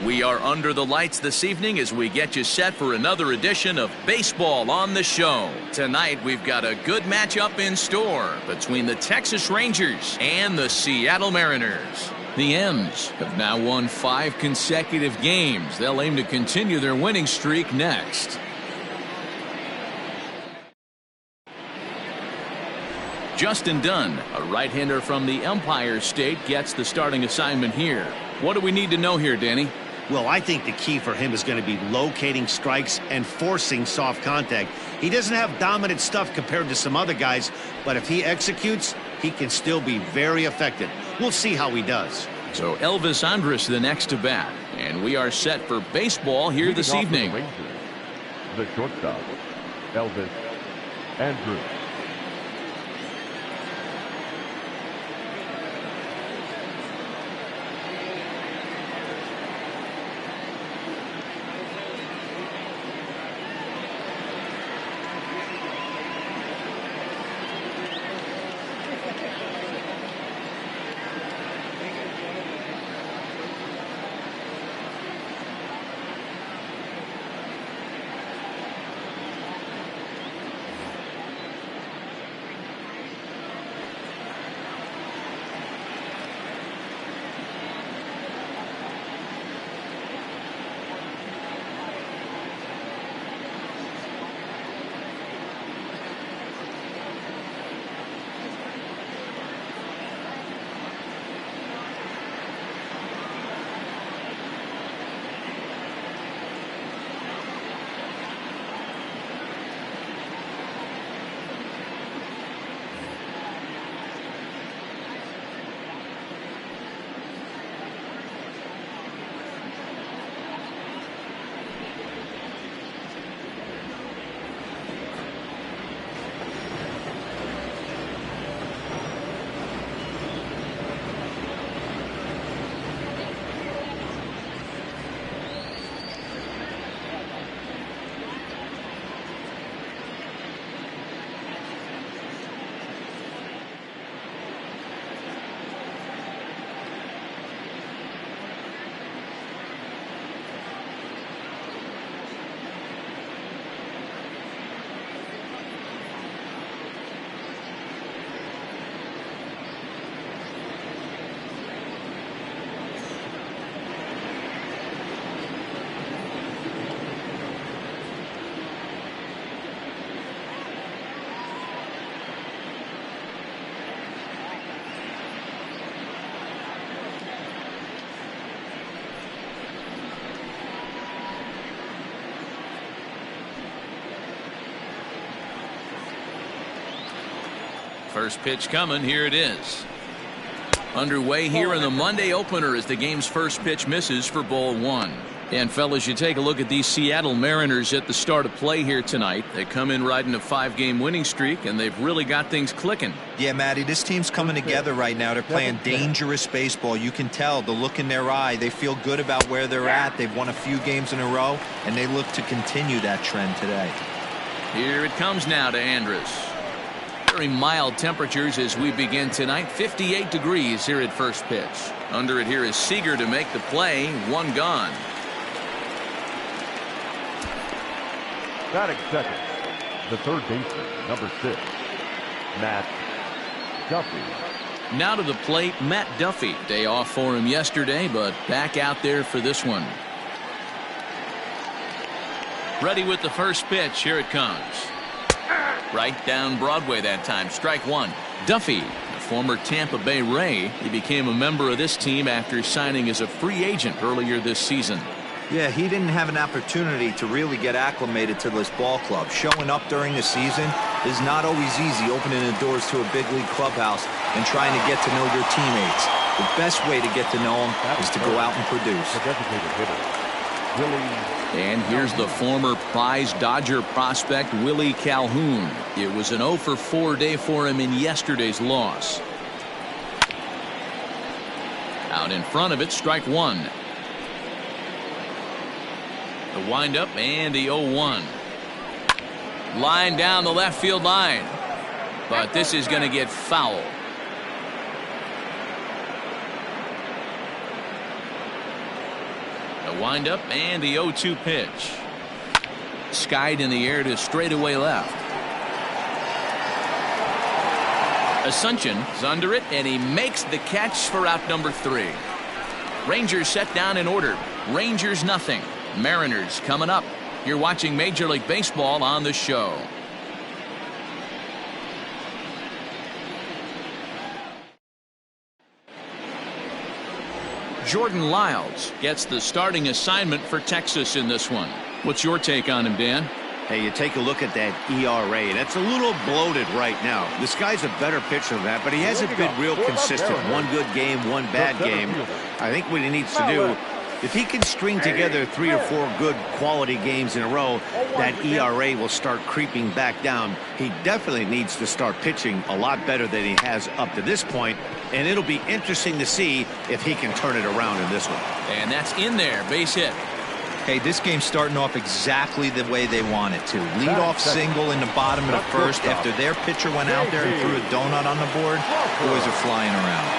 We are under the lights this evening as we get you set for another edition of Baseball on the Show. Tonight, we've got a good matchup in store between the Texas Rangers and the Seattle Mariners. The M's have now won 5 consecutive games. They'll aim to continue their winning streak next. Justin Dunn, a right-hander from the Empire State, gets the starting assignment here. What do we need to know here, Danny? Well, I think the key for him is going to be locating strikes and forcing soft contact. He doesn't have dominant stuff compared to some other guys, but if he executes, he can still be very effective. We'll see how he does. So Elvis Andrus the next to bat, and we are set for baseball here this evening. The shortstop, Elvis Andrus. First pitch coming. Here it is. Underway here in the Monday opener as the game's first pitch misses for ball 1. And fellas, you take a look at these Seattle Mariners at the start of play here tonight. They come in riding a 5-game winning streak, and they've really got things clicking. Yeah, Matty, this team's coming together right now. They're playing dangerous baseball. You can tell the look in their eye. They feel good about where they're at. They've won a few games in a row, and they look to continue that trend today. Here it comes now to Andrus. Very mild temperatures as we begin tonight. 58 degrees here at first pitch. Under it here is Seager to make the play. 1 gone. Batting second, the third baseman, number 6, Matt Duffy. Now to the plate, Matt Duffy. Day off for him yesterday, but back out there for this one. Ready with the first pitch. Here it comes. Right down Broadway that time. Strike 1. Duffy, the former Tampa Bay Ray. He became a member of this team after signing as a free agent earlier this season. Yeah, he didn't have an opportunity to really get acclimated to this ball club. Showing up during the season is not always easy, opening the doors to a big league clubhouse and trying to get to know your teammates. The best way to get to know them is to go out and produce. The designated hitter, Willie. And here's the former prize Dodger prospect, Willie Calhoun. It was an 0 for 4 day for him in yesterday's loss. Out in front of it, strike 1. The windup and the 0-1. Line down the left field line. But this is going to get foul. The windup and the 0-2 pitch. Skied in the air to straightaway left. Asuncion is under it, and he makes the catch for out number 3. Rangers set down in order. Rangers nothing. Mariners coming up. You're watching Major League Baseball on the show. Jordan Lyles gets the starting assignment for Texas in this one. What's your take on him, Dan? Hey, you take a look at that ERA. That's a little bloated right now. This guy's a better pitcher than that, but he hasn't been real consistent. One good game, one bad game. I think what he needs to do, if he can string together 3 or 4 good quality games in a row, that ERA will start creeping back down. He definitely needs to start pitching a lot better than he has up to this point, and it'll be interesting to see if he can turn it around in this one. And that's in there, base hit. Hey, this game's starting off exactly the way they want it to. Lead-off single in the bottom of the first after their pitcher went out there and threw a donut on the board. Boys are flying around.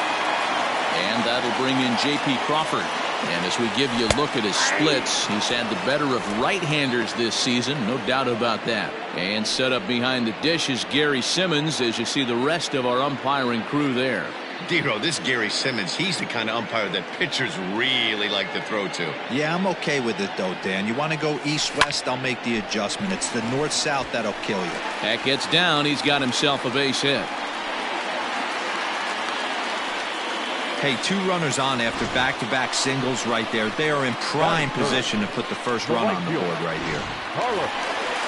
And that'll bring in J.P. Crawford. And as we give you a look at his splits, he's had the better of right-handers this season, no doubt about that. And set up behind the dish is Gary Simmons, as you see the rest of our umpiring crew there. Dero, this Gary Simmons, he's the kind of umpire that pitchers really like to throw to. Yeah, I'm okay with it, though, Dan. You want to go east-west, I'll make the adjustment. It's the north-south that'll kill you. That gets down. He's got himself a base hit. Hey, 2 runners on after back-to-back singles right there. They are in prime position to put the first run on the board right here.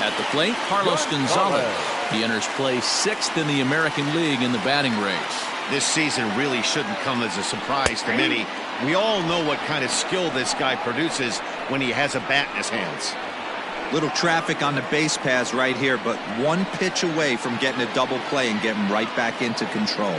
At the plate, Carlos Gonzalez. He enters play 6th in the American League in the batting race. This season really shouldn't come as a surprise to many. We all know what kind of skill this guy produces when he has a bat in his hands. Little traffic on the base paths right here, but 1 pitch away from getting a double play and getting right back into control.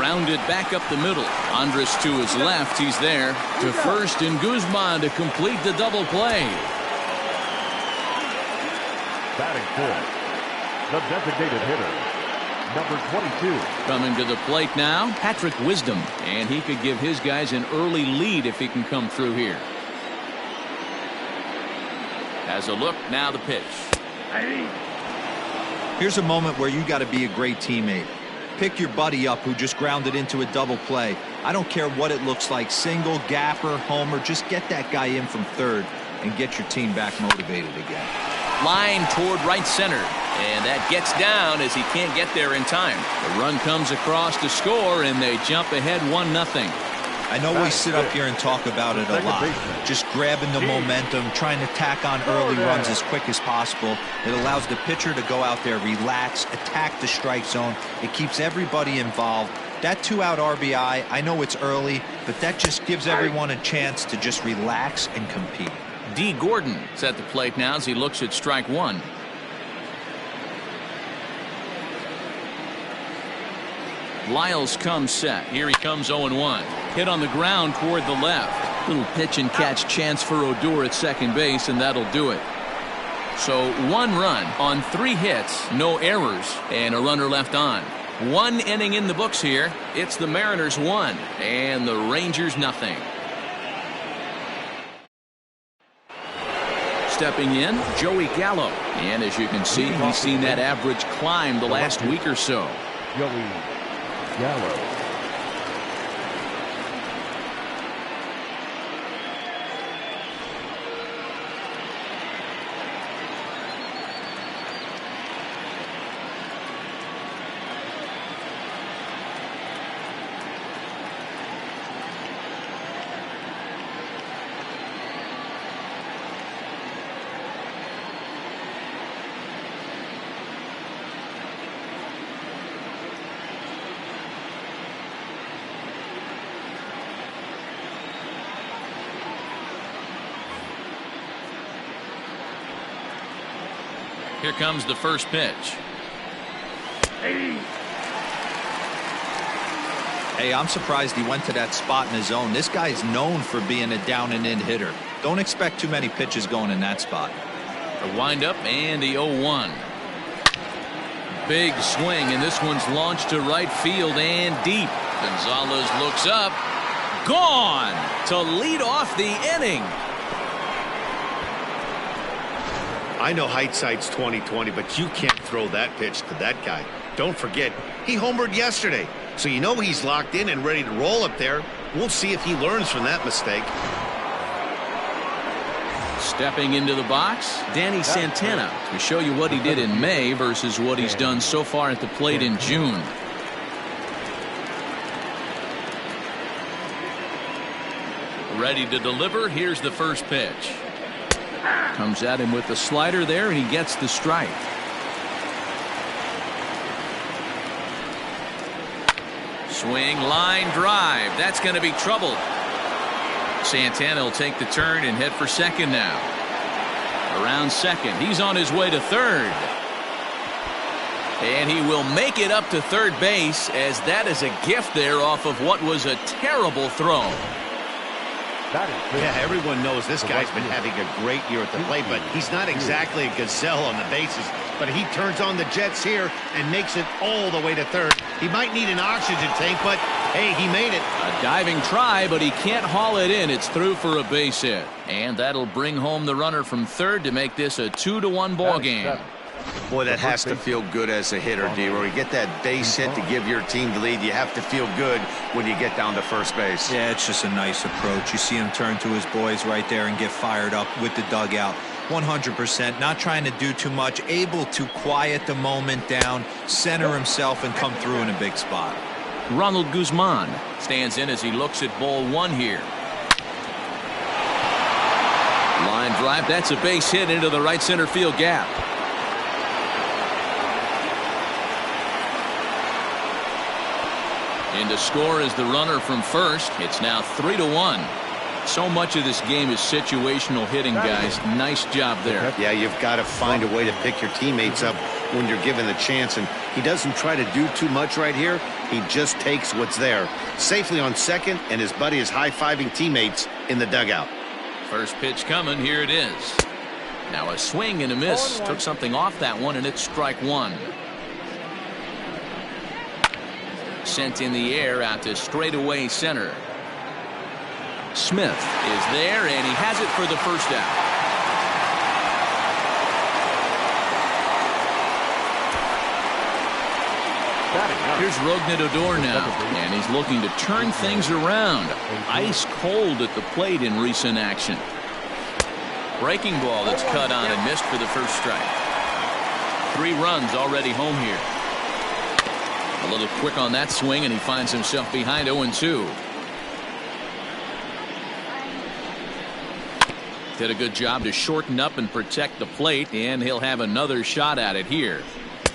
grounded back up the middle. Andres to his left. He's there to first, and Guzman to complete the double play. Batting fourth, the designated hitter, number 22. Coming to the plate now, Patrick Wisdom, and he could give his guys an early lead if he can come through here. Has a look, now the pitch. Here's a moment where you got to be a great teammate. Pick your buddy up who just grounded into a double play. I don't care what it looks like, single, gapper, homer, just get that guy in from third and get your team back motivated again. Line toward right center, and that gets down as he can't get there in time. The run comes across to score, and they jump ahead 1-0. I know we sit up here and talk about it a lot. Just grabbing the momentum, trying to tack on early runs as quick as possible. It allows the pitcher to go out there, relax, attack the strike zone. It keeps everybody involved. That 2-out RBI, I know it's early, but that just gives everyone a chance to just relax and compete. D. Gordon is at the plate now as he looks at strike one. Lyles comes set. Here he comes 0-1. Hit on the ground toward the left. Little pitch and catch chance for Odor at second base, and that'll do it. So 1 run on 3 hits, no errors, and a runner left on. 1 inning in the books here. It's the Mariners 1 and the Rangers nothing. Stepping in, Joey Gallo. And as you can see, he's seen that average climb the last week or so. Joey Gallo. Here comes the first pitch. Hey, I'm surprised he went to that spot in his zone. This guy's known for being a down and in hitter. Don't expect too many pitches going in that spot. The windup and the 0-1. Big swing, and this one's launched to right field and deep. Gonzalez looks up. Gone to lead off the inning. I know hindsight's 20/20, but you can't throw that pitch to that guy. Don't forget, he homered yesterday, so you know he's locked in and ready to roll up there. We'll see if he learns from that mistake. Stepping into the box, Danny Santana to show you what he did in May versus what he's done so far at the plate in June. Ready to deliver. Here's the first pitch. Comes at him with the slider there, and he gets the strike. Swing, line drive. That's going to be trouble. Santana will take the turn and head for second now. Around second. He's on his way to third. And he will make it up to third base, as that is a gift there off of what was a terrible throw. Yeah, everyone knows this guy's been having a great year at the plate, but he's not exactly a gazelle on the bases. But he turns on the Jets here and makes it all the way to third. He might need an oxygen tank, but hey, he made it. A diving try, but he can't haul it in. It's through for a base hit. And that'll bring home the runner from third to make this a 2-1 ball game. Boy, that has to feel good as a hitter, D-Roy. You get that base hit to give your team the lead. You have to feel good when you get down to first base. Yeah, it's just a nice approach. You see him turn to his boys right there and get fired up with the dugout. 100%, not trying to do too much, able to quiet the moment down, center himself, and come through in a big spot. Ronald Guzman stands in as he looks at ball one here. Line drive, that's a base hit into the right center field gap. In to score is the runner from first. It's now 3-1. So much of this game is situational hitting, guys. Nice job there. Yeah, you've got to find a way to pick your teammates up when you're given the chance, and he doesn't try to do too much right here. He just takes what's there. Safely on second, and his buddy is high-fiving teammates in the dugout. First pitch coming. Here it is. Now a swing and a miss. Took something off that one, and it's strike one. Sent in the air out to straightaway center. Smith is there, and he has it for the first out. Here's Rognadodor now, and he's looking to turn things around. Ice cold at the plate in recent action. Breaking ball that's cut on and missed for the first strike. 3 runs already home here. A little quick on that swing, and he finds himself behind 0-2. Did a good job to shorten up and protect the plate, and he'll have another shot at it here.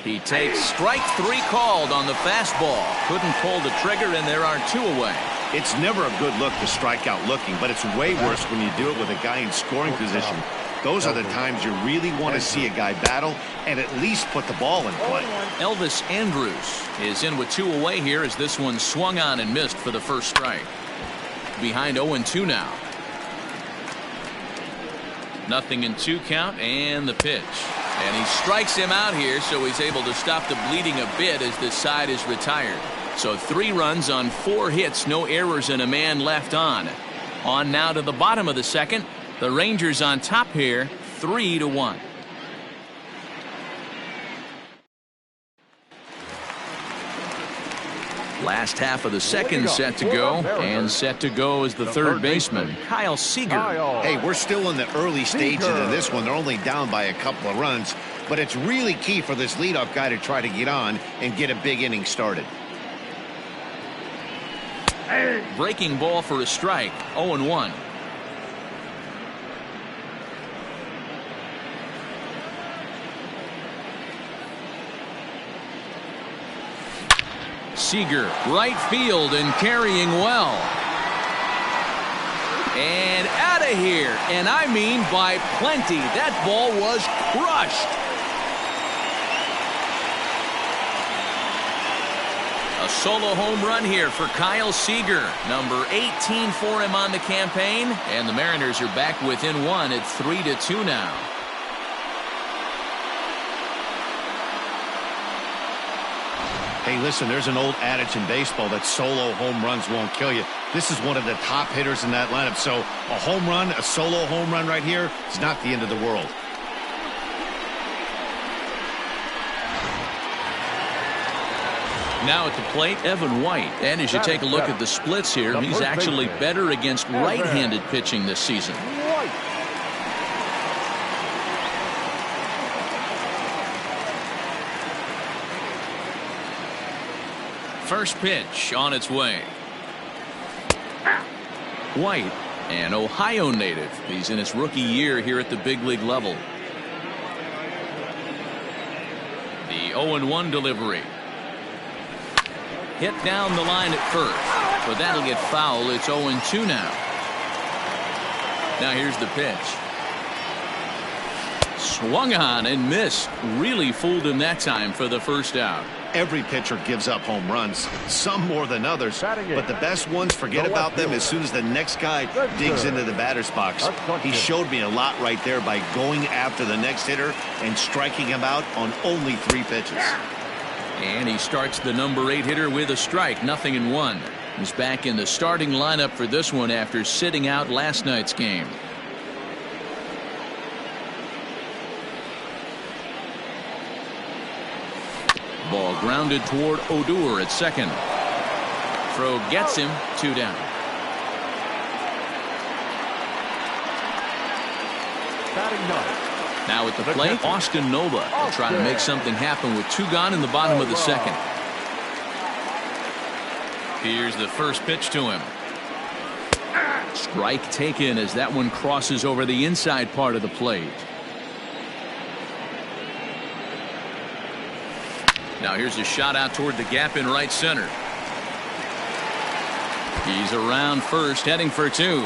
He takes strike 3 called on the fastball. Couldn't pull the trigger, and there are 2 away. It's never a good look to strike out looking, but it's way worse when you do it with a guy in scoring position. Those are the times you really want to see a guy battle and at least put the ball in play. Elvis Andrus is in with 2 away here as this one swung on and missed for the first strike. Behind 0-2 now. 0-2 count, and the pitch. And he strikes him out here, so he's able to stop the bleeding a bit as this side is retired. So 3 runs on 4 hits, no errors, and a man left on. On now to the bottom of the second. The Rangers on top here, 3-1. Last half of the second set to go, and set to go is the third baseman, Kyle Seager. Hey, we're still in the early stages of this one. They're only down by a couple of runs, but it's really key for this leadoff guy to try to get on and get a big inning started. Breaking ball for a strike, 0-1. Seager, right field, and carrying well. And out of here, and I mean by plenty. That ball was crushed. A solo home run here for Kyle Seager, number 18 for him on the campaign, and the Mariners are back within 1 at 3-2 now. Hey, listen, there's an old adage in baseball that solo home runs won't kill you. This is one of the top hitters in that lineup, so a home run, a solo home run right here is not the end of the world. Now at the plate, Evan White. And as you take a look at the splits here, he's actually better against right-handed pitching this season. First pitch on its way. White, an Ohio native. He's in his rookie year here at the big league level. The 0-1 delivery. Hit down the line at first, but that'll get foul. It's 0-2 now. Now here's the pitch. Swung on and missed. Really fooled him that time for the first out. Every pitcher gives up home runs, some more than others, but the best ones forget about them as soon as the next guy digs into the batter's box. He showed me a lot right there by going after the next hitter and striking him out on only 3 pitches. And he starts the number 8 hitter with a strike, 0-1. He's back in the starting lineup for this one after sitting out last night's game. Ball grounded toward Odor at second. Throw gets him, 2 down. Now at the plate, Austin Nova will try to make something happen with 2 gone in the bottom of the second. Here's the first pitch to him. Strike taken as that one crosses over the inside part of the plate. Now here's a shot out toward the gap in right center. He's around first, heading for 2.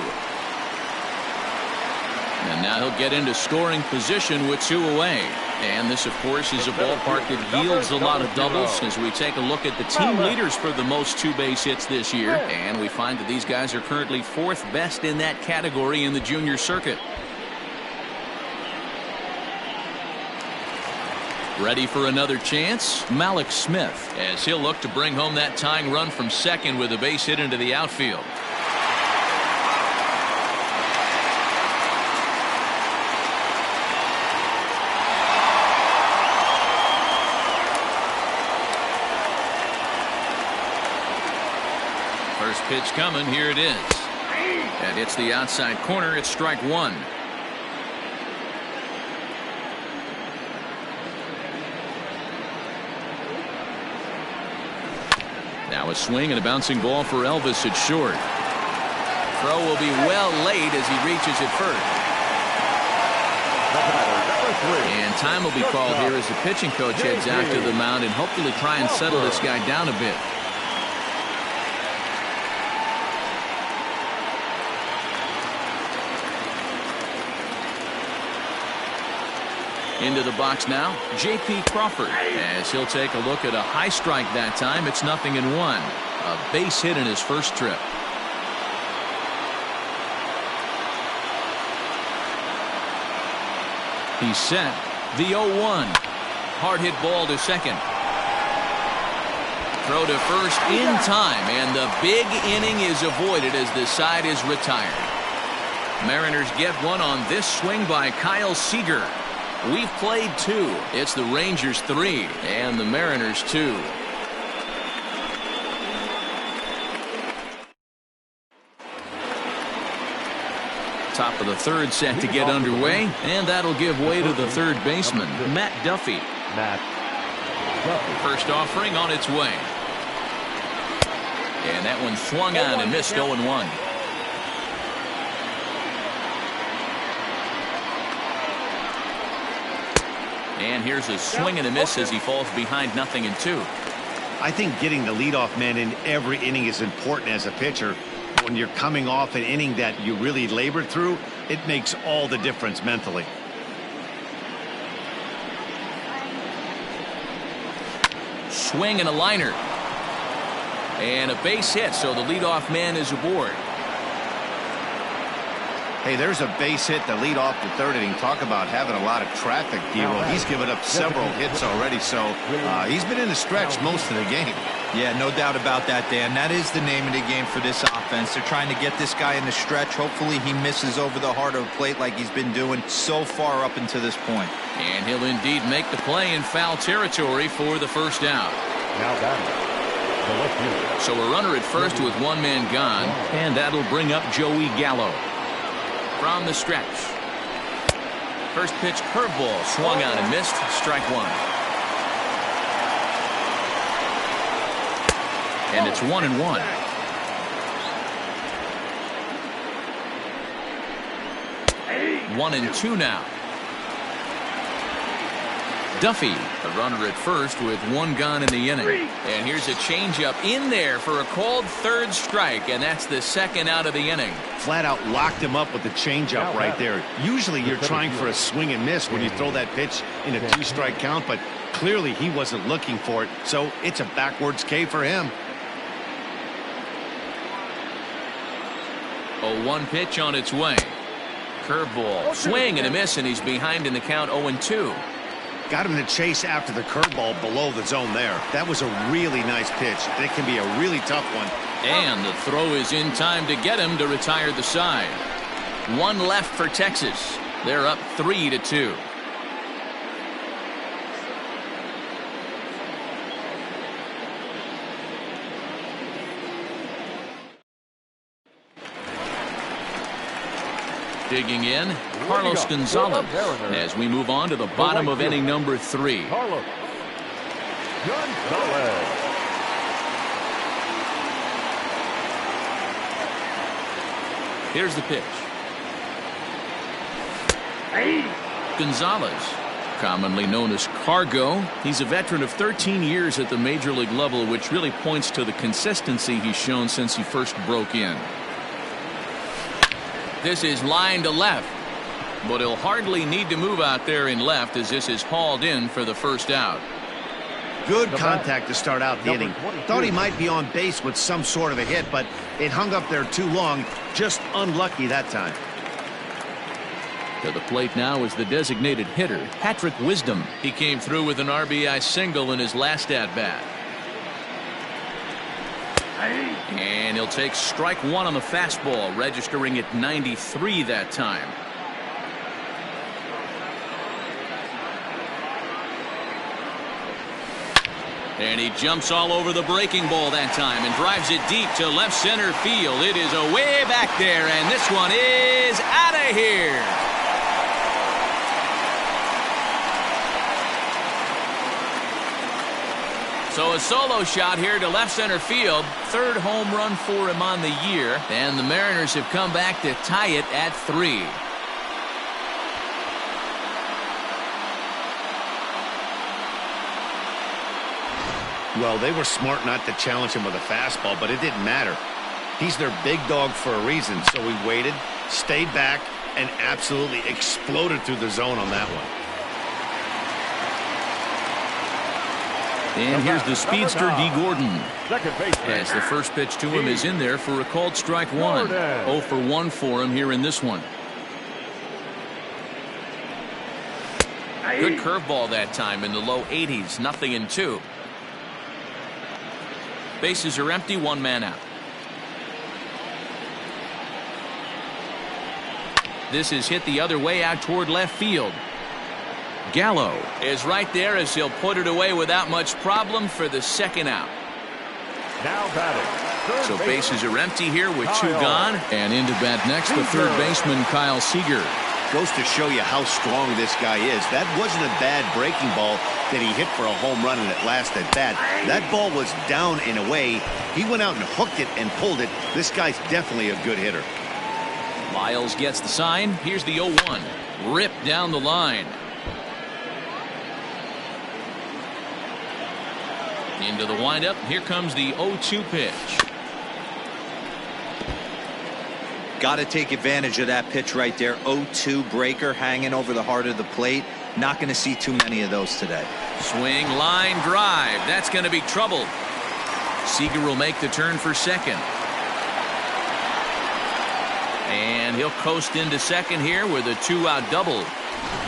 And now he'll get into scoring position with 2 away. And this, of course, is a ballpark that yields a lot of doubles as we take a look at the team leaders for the most 2-base hits this year. And we find that these guys are currently 4th best in that category in the junior circuit. Ready for another chance? Malik Smith, as he'll look to bring home that tying run from second with a base hit into the outfield. First pitch coming. Here it is. That hits the outside corner. It's strike 1. Now a swing and a bouncing ball for Elvis at short. Throw will be well late as he reaches it first. And time will be called here as the pitching coach heads out to the mound and hopefully try and settle this guy down a bit. Into the box now, J.P. Crawford, as he'll take a look at a high strike that time. It's 0-1. A base hit in his first trip. He's set. The 0-1. Hard hit ball to second. Throw to first in time, and the big inning is avoided as the side is retired. Mariners get one on this swing by Kyle Seager. We've played 2. It's the Rangers 3 and the Mariners 2. Top of the third set to get underway, and that'll give way to the third baseman, Matt Duffy. First offering on its way. And that one swung on and missed 0-1. And here's a swing and a miss as he falls behind 0-2. I think getting the leadoff man in every inning is important as a pitcher. When you're coming off an inning that you really labored through, it makes all the difference mentally. Swing and a liner. And a base hit, so the leadoff man is aboard. Hey, there's a base hit to lead off the third inning. Talk about having a lot of traffic, Hero. He's given up several hits already, so he's been in the stretch most of the game. Yeah, no doubt about that, Dan. That is the name of the game for this offense. They're trying to get this guy in the stretch. Hopefully he misses over the heart of the plate like he's been doing so far up until this point. And he'll indeed make the play in foul territory for the first out. Now batting. So a runner at first with 1 man gone, and that'll bring up Joey Gallo. From the stretch. First pitch curveball swung on and missed. Strike 1. And it's 1-1. One and 2 now. Duffy, the runner at first with 1 gone in the inning. And here's a changeup in there for a called third strike, and that's the second out of the inning. Flat out locked him up with the changeup right there. Usually you're trying for a swing and miss when you throw that pitch in a 2-strike count, but clearly he wasn't looking for it, so it's a backwards K for him. 0-1 pitch on its way. Curveball, swing and a miss, and he's behind in the count 0-2. Got him to chase after the curveball below the zone there. That was a really nice pitch. It can be a really tough one. And the throw is in time to get him to retire the side. 1 left for Texas. They're up 3-2. Digging in, Carlos Gonzalez, as we move on to the bottom of inning number 3. Carlos Gonzalez. Here's the pitch. Gonzalez, commonly known as Cargo. He's a veteran of 13 years at the major league level, which really points to the consistency he's shown since he first broke in. This is line to left. But he'll hardly need to move out there in left as this is hauled in for the first out. Good contact to start out the inning. Thought he might be on base with some sort of a hit, but it hung up there too long. Just unlucky that time. To the plate now is the designated hitter, Patrick Wisdom. He came through with an RBI single in his last at-bat. And he'll take strike one on the fastball, registering at 93 that time. And he jumps all over the breaking ball that time and drives it deep to left center field. It is away back there, and this one is out of here. So a solo shot here to left center field. Third home run for him on the year. And the Mariners have come back to tie it at 3. Well, they were smart not to challenge him with a fastball, but it didn't matter. He's their big dog for a reason, so he waited, stayed back, and absolutely exploded through the zone on that one. And here's the speedster, D. Gordon. As the first pitch to him is in there for a called strike one. 0 for 1 for him here in this one. Good curveball that time in the low 80s. 0-2. Bases are empty. 1 man out. This is hit the other way out toward left field. Gallo is right there as he'll put it away without much problem for the second out. Now batting. So bases are empty here with 2 gone. And into bat next, the third baseman, Kyle Seager. Goes to show you how strong this guy is. That wasn't a bad breaking ball that he hit for a home run in that last at bat. That ball was down and away. He went out and hooked it and pulled it. This guy's definitely a good hitter. Lyles gets the sign. Here's the 0-1. Ripped down the line. Into the windup. Here comes the 0-2 pitch. Got to take advantage of that pitch right there. 0-2 breaker hanging over the heart of the plate. Not going to see too many of those today. Swing, line, drive. That's going to be trouble. Seager will make the turn for second. And he'll coast into second here with a 2-out double.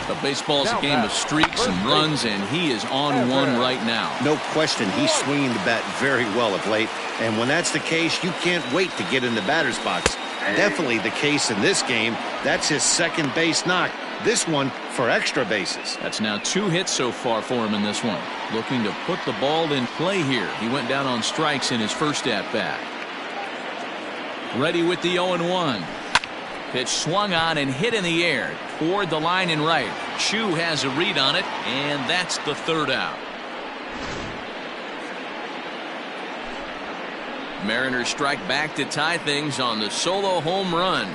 But baseball's a game of streaks and runs, and he is on one right now. No question, he's swinging the bat very well of late. And when that's the case, you can't wait to get in the batter's box. Definitely the case in this game. That's his second base knock. This one for extra bases. That's now 2 hits so far for him in this one. Looking to put the ball in play here. He went down on strikes in his first at-bat. Ready with the 0-1. Pitch swung on and hit in the air toward the line and right. Chu has a read on it, and that's the third out. Mariners strike back to tie things on the solo home run.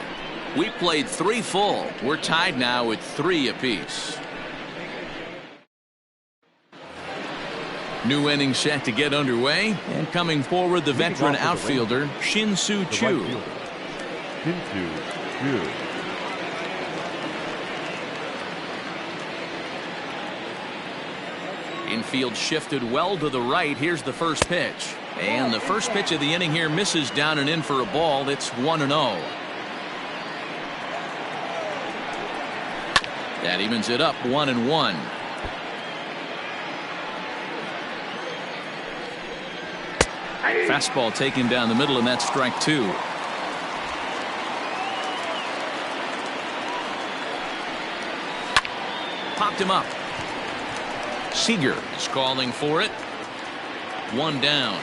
We played 3 full. We're tied now at 3 apiece. New inning set to get underway, and coming forward the veteran outfielder Shin-Soo Choo. Infield shifted well to the right. Here's the first pitch. And the first pitch of the inning here misses down and in for a ball. It's 1-0. That evens it up 1-1. Fastball taken down the middle, and that's strike 2. Popped him up. Seager is calling for it. 1 down.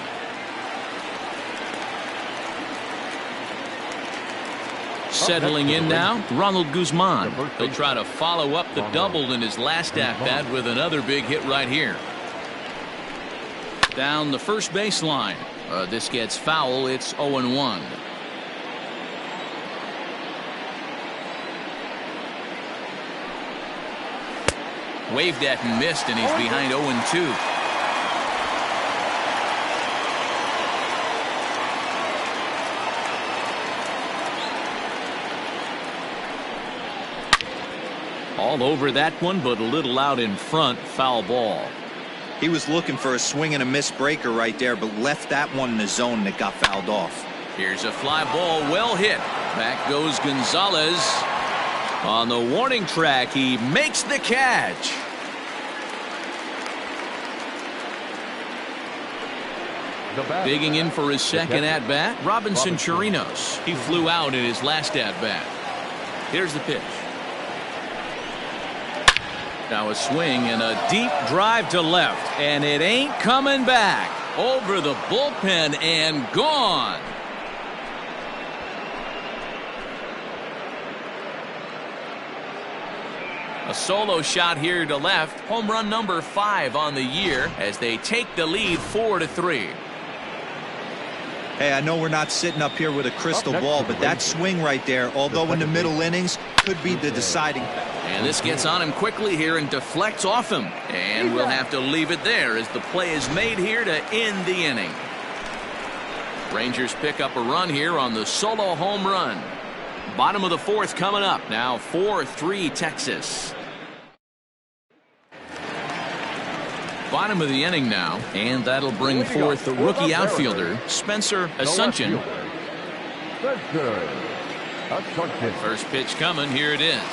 Settling in now, Ronald Guzman. He'll try to follow up the double in his last at-bat with another big hit right here. Down the first baseline. This gets foul. It's 0-1. Waved at and missed, and he's behind 0-2. All over that one, but a little out in front. Foul ball. He was looking for a swing and a miss breaker right there, but left that one in the zone that got fouled off. Here's a fly ball, well hit. Back goes Gonzalez. On the warning track, he makes the catch. Digging in for his second at-bat, Robinson Chirinos. He flew out in his last at-bat. Here's the pitch. Now a swing and a deep drive to left, and it ain't coming back. Over the bullpen and gone. A solo shot here to left. Home run number 5 on the year as they take the lead 4-3. Hey, I know we're not sitting up here with a crystal ball, but that swing right there, although in the middle innings, could be the deciding factor. And this gets on him quickly here and deflects off him. And we'll have to leave it there as the play is made here to end the inning. Rangers pick up a run here on the solo home run. Bottom of the 4th coming up. Now 4-3 Texas. Bottom of the inning now, and that'll bring forth the rookie outfielder, Spencer Asuncion. First pitch coming, here it is.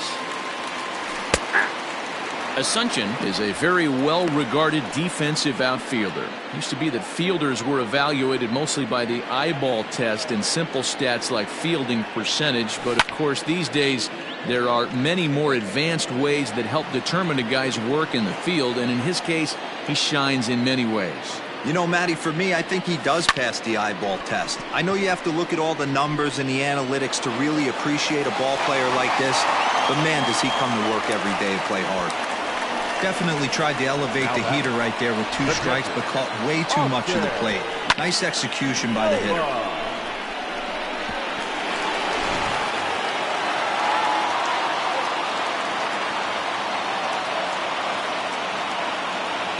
Asuncion is a very well-regarded defensive outfielder. Used to be that fielders were evaluated mostly by the eyeball test and simple stats like fielding percentage, but of course these days there are many more advanced ways that help determine a guy's work in the field, and in his case, he shines in many ways. You know, Matty, for me, I think he does pass the eyeball test. I know you have to look at all the numbers and the analytics to really appreciate a ball player like this, but man, does he come to work every day and play hard. Definitely tried to elevate the heater right there with 2 strikes, but caught way too much of the plate. Nice execution by the hitter.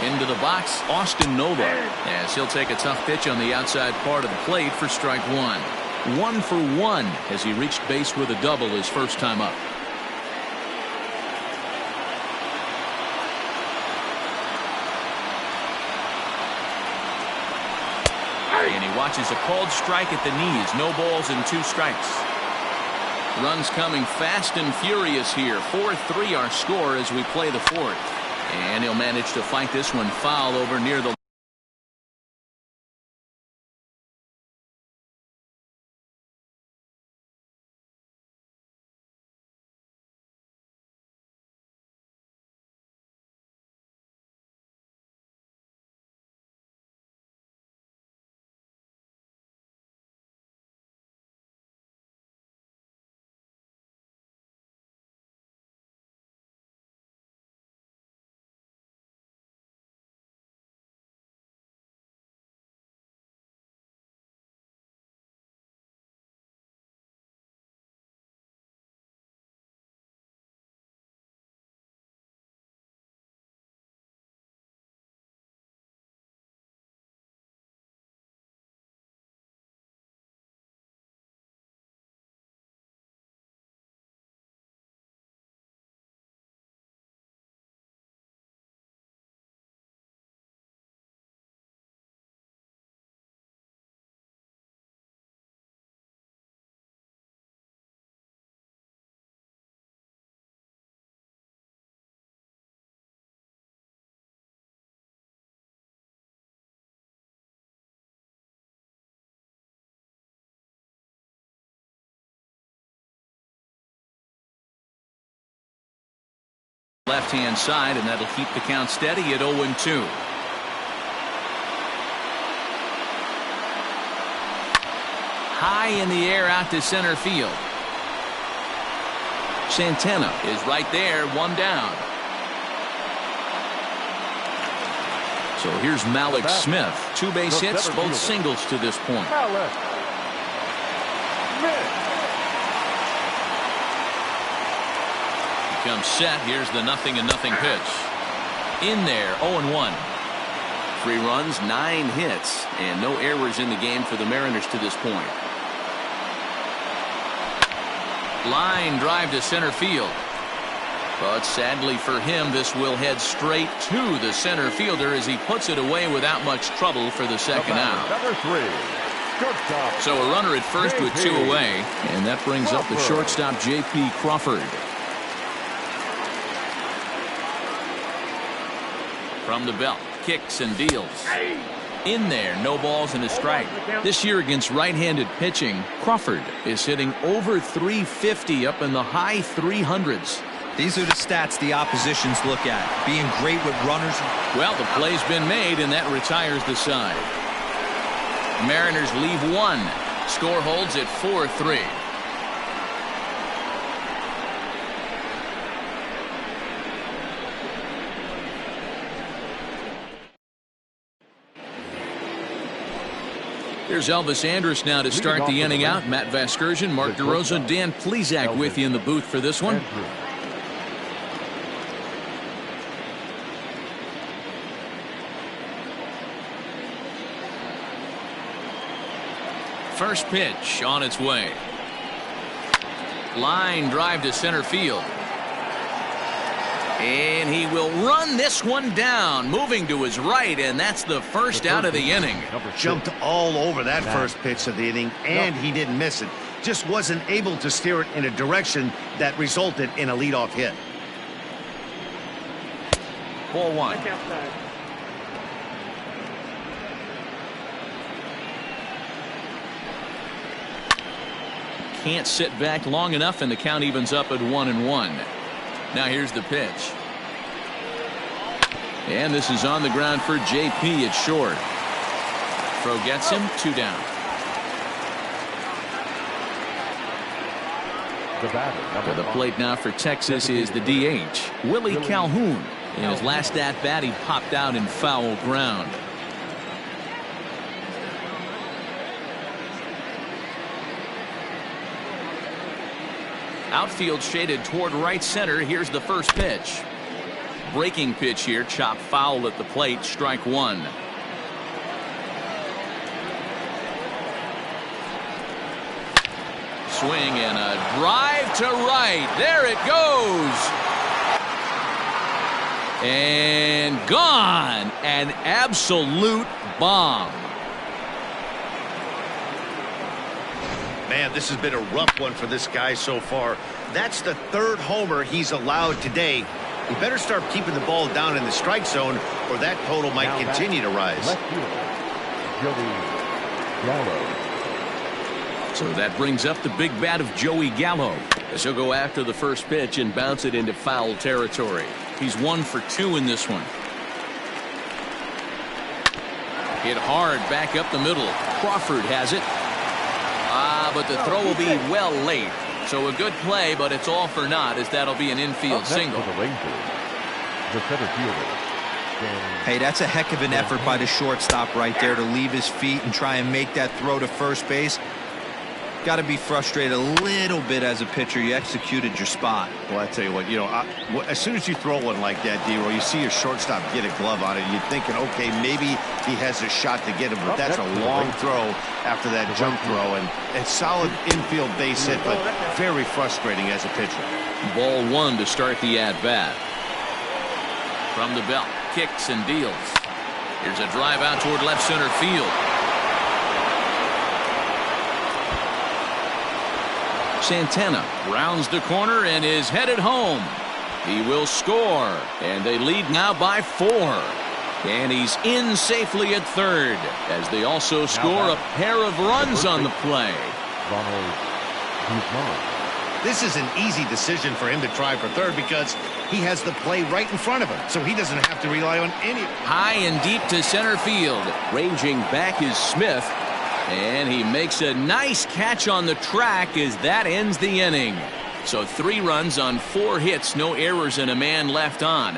Into the box, Austin Nova, as he'll take a tough pitch on the outside part of the plate for strike 1. 1 for 1 as he reached base with a double his first time up. And he watches a called strike at the knees. No balls and 2 strikes. Runs coming fast and furious here. 4-3 our score as we play the 4th. And he'll manage to fight this one foul over near the left-hand side, and that'll keep the count steady at 0-2. High in the air out to center field. Santana is right there, 1 down. So here's Malik Smith. 2 base hits, both singles to this point. Comes set. Here's the 0-0 pitch. In there, 0-1. 3 runs, 9 hits, and no errors in the game for the Mariners to this point. Line drive to center field. But sadly for him, this will head straight to the center fielder as he puts it away without much trouble for the second out. Number 3, shortstop. So a runner at first with 2 away, and that brings up the shortstop, J.P. Crawford. From the belt, kicks and deals. In there, no balls and a strike. This year against right-handed pitching, Crawford is hitting over 350 up in the high 300s. These are the stats the oppositions look at. Being great with runners. Well, the play's been made, and that retires the side. Mariners leave 1. Score holds at 4-3. Here's Elvis Andrus now to start the inning out. Matt Vasgersian, Mark DeRosa, Dan Plesac with you in the booth for this one. First pitch on its way. Line drive to center field. And he will run this one down, moving to his right, and that's the first out of the inning. Jumped all over that first pitch of the inning, and he didn't miss it. Just wasn't able to steer it in a direction that resulted in a leadoff hit. Ball 1. Can't sit back long enough, and the count evens up at 1-1. Now here's the pitch. And this is on the ground for J.P. at short. Throw gets him, 2 down. To the plate now for Texas is the DH, Willie Calhoun. In his last at-bat, he popped out in foul ground. Outfield shaded toward right center. Here's the first pitch. Breaking pitch here, chop foul at the plate, strike 1. Swing and a drive to right. There it goes. And gone. An absolute bomb. Man, this has been a rough one for this guy so far. That's the 3rd homer he's allowed today. He better start keeping the ball down in the strike zone, or that total might continue to rise. So that brings up the big bat of Joey Gallo, as he'll go after the first pitch and bounce it into foul territory. He's 1 for 2 in this one. Hit hard back up the middle. Crawford has it. But the throw will be well late. So a good play, but it's all for naught, as that'll be an infield single. The center fielder. Hey, that's a heck of an effort by the shortstop right there to leave his feet and try and make that throw to first base. Got to be frustrated a little bit as a pitcher. You executed your spot. Well, I tell you what, as soon as you throw one like that, D-Roy, you see your shortstop get a glove on it, you're thinking, okay, maybe he has a shot to get him, but that's a long throw after that jump throw, and a solid infield base hit, but very frustrating as a pitcher. Ball 1 to start the at-bat. From the belt, kicks and deals. Here's a drive out toward left center field. Santana rounds the corner and is headed home. He will score, and they lead now by 4. And he's in safely at third, as they also score a pair of runs on the play. This is an easy decision for him to try for third because he has the play right in front of him, so he doesn't have to rely on any. High and deep to center field. Ranging back is Smith. And he makes a nice catch on the track as that ends the inning. So 3 runs on 4 hits, no errors, and a man left on.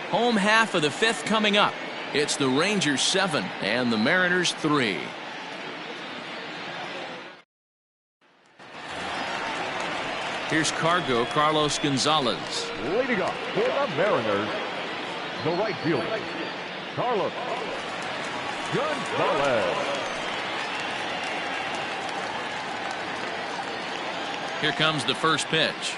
Home half of the 5th coming up. It's the Rangers 7 and the Mariners 3. Here's Carlos Gonzalez. Leading up for the Mariners, the right fielder, Carlos Gonzalez. Here comes the first pitch.